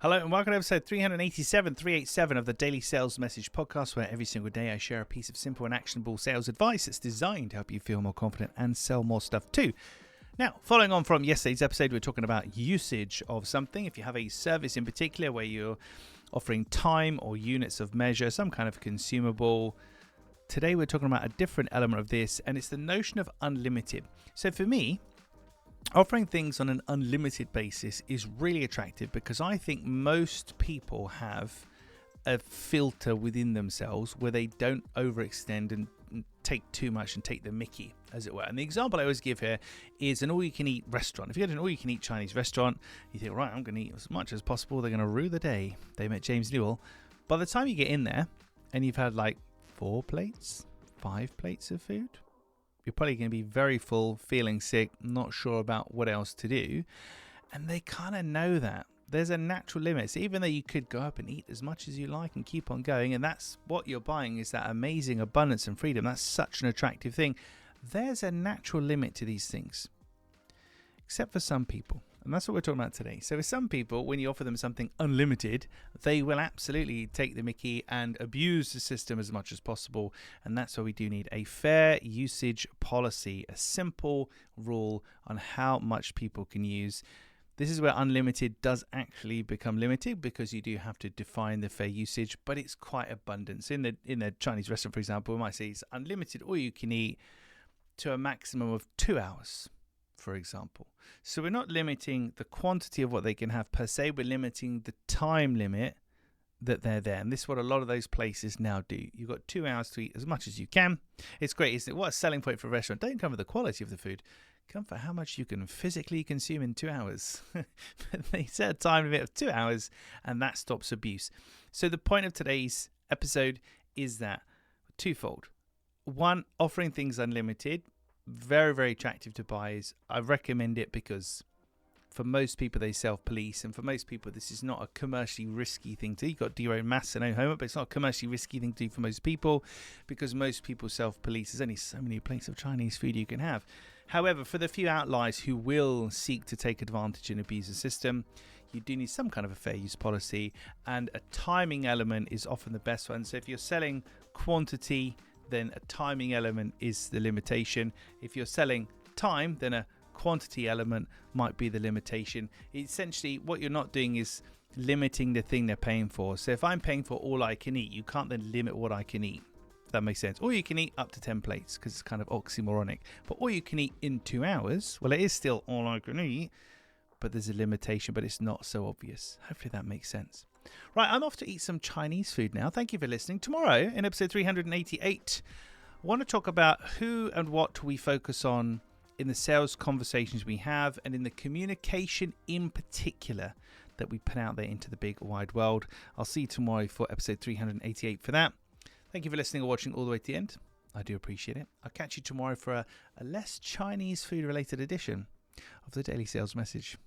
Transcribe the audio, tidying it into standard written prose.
Hello and welcome to episode 387 of the Daily Sales Message Podcast, where every single day I share a piece of simple and actionable sales advice that's designed to help you feel more confident and sell more stuff too. Now, following on from yesterday's episode, we're talking about usage of something. If you have a service in particular where you're offering time or units of measure, some kind of consumable, today we're talking about a different element of this, and it's the notion of unlimited. So for me, offering things on an unlimited basis is really attractive because I think most people have a filter within themselves where they don't overextend and take too much and take the mickey, as it were. And the example I always give here is an all-you-can-eat restaurant. If you go to an all-you-can-eat Chinese restaurant, you think, right, I'm going to eat as much as possible. They're going to rue the day they met James Newell. By the time you get in there and you've had like 4 plates, 5 plates of food, you're probably going to be very full, feeling sick, not sure about what else to do. And they kind of know that. There's a natural limit. So even though you could go up and eat as much as you like and keep on going, and that's what you're buying, is that amazing abundance and freedom. That's such an attractive thing. There's a natural limit to these things, except for some people. And that's what we're talking about today. So with some people, when you offer them something unlimited, they will absolutely take the mickey and abuse the system as much as possible. And that's why we do need a fair usage policy, a simple rule on how much people can use. This is where unlimited does actually become limited, because you do have to define the fair usage, but it's quite abundant. So in the Chinese restaurant, for example, we might say it's unlimited or you can eat to a maximum of 2 hours, for example. So we're not limiting the quantity of what they can have per se, we're limiting the time limit that they're there. And this is what a lot of those places now do. You've got 2 hours to eat as much as you can. It's great, isn't it? What a selling point for a restaurant. Don't come for the quality of the food, come for how much you can physically consume in 2 hours. They set a time limit of 2 hours, and that stops abuse. So the point of today's episode is that twofold. One, offering things unlimited, very, very attractive to buyers. I recommend it because for most people they self-police, and for most people this is not a commercially risky thing to do. You've got to do your own maths and own homework, but it's not a commercially risky thing to do for most people because most people self-police. There's only so many plates of Chinese food you can have. However, for the few outliers who will seek to take advantage and abuse the system, you do need some kind of a fair use policy, and a timing element is often the best one. So if you're selling quantity, then a timing element is the limitation. If you're selling time, then a quantity element might be the limitation. Essentially, what you're not doing is limiting the thing they're paying for. So if I'm paying for all I can eat, you can't then limit what I can eat. If that makes sense. Or you can eat up to 10 plates, because it's kind of oxymoronic. But all you can eat in 2 hours, well, it is still all I can eat, but there's a limitation, but it's not so obvious. Hopefully that makes sense. Right, I'm off to eat some Chinese food now. Thank you for listening. Tomorrow, in episode 388, I want to talk about who and what we focus on in the sales conversations we have, and in the communication in particular that we put out there into the big wide world. I'll see you tomorrow for episode 388 for that. Thank you for listening or watching all the way to the end. I do appreciate it. I'll catch you tomorrow for a less Chinese food related edition of the Daily Sales Message.